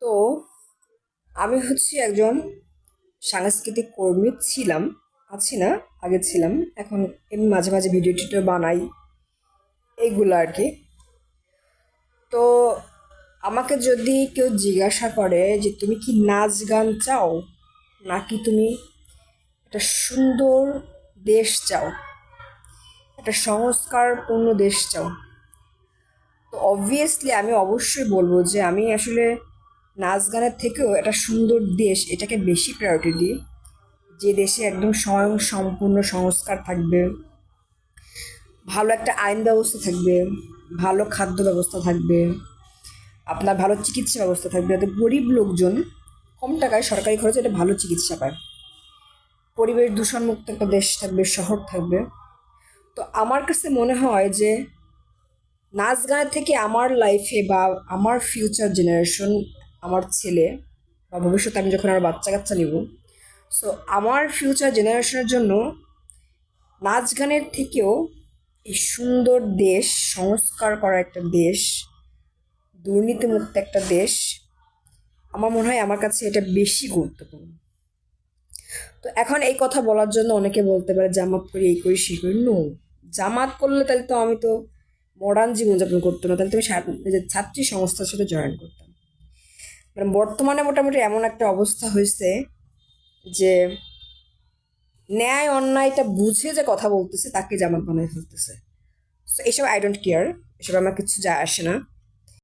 তো আমি হচ্ছি একজন সাংস্কৃতিক কর্মী ছিলাম, আছি না, আগে ছিলাম। এখন এমনি মাঝে মাঝে ভিডিও টিডিও বানাই, এইগুলো আর কি। তো আমাকে যদি কেউ জিজ্ঞাসা করে যে তুমি কি নাচ গান চাও, নাকি তুমি একটা সুন্দর দেশ চাও, একটা সংস্কারপূর্ণ দেশ চাও, তো অবভিয়াসলি আমি অবশ্যই বলবো যে আমি আসলে নাচ গানের থেকেও একটা সুন্দর দেশ এটাকে বেশি প্রায়োরিটি দিই। যে দেশে একদম স্বয়ং সম্পূর্ণ সংস্কার থাকবে, ভালো একটা আইন ব্যবস্থা থাকবে, ভালো খাদ্য ব্যবস্থা থাকবে, আপনার ভালো চিকিৎসা ব্যবস্থা থাকবে, যাতে গরিব লোকজন কম টাকায় সরকারি খরচে একটা ভালো চিকিৎসা পায়, পরিবেশ দূষণমুক্ত একটা দেশ থাকবে, শহর থাকবে। তো আমার কাছে মনে হয় যে নাচ গানের থেকে আমার লাইফে বা আমার ফিউচার জেনারেশন, আমার ছেলে বা ভবিষ্যতে আমি যখন আর বাচ্চা কাচ্চা নিব, সো আমার ফিউচার জেনারেশনের জন্য নাচ গানের থেকেও এই সুন্দর দেশ, সংস্কার করা একটা দেশ, দুর্নীতিমুক্ত একটা দেশ, আমার মনে হয় আমার কাছে এটা বেশি গুরুত্বপূর্ণ। তো এখন এই কথা বলার জন্য অনেকে বলতে পারে জামাত করি, এই করি, সেই করি। নো, জামাত করলে তাহলে তো আমি তো মডার্ন জীবনযাপন করতো না, তাহলে তো আমি যে ছাত্রী সংস্থার সাথে জয়েন করতাম। মানে বর্তমানে মোটামুটি এমন একটা অবস্থা হয়েছে যে ন্যায় অন্যায়টা বুঝে যে কথা বলতেছে তাকে জামাত বানায় ফেলতেছে। সো এইসব আই ডোন্ট কেয়ার, এসব আমার কিছু যায় আসে না।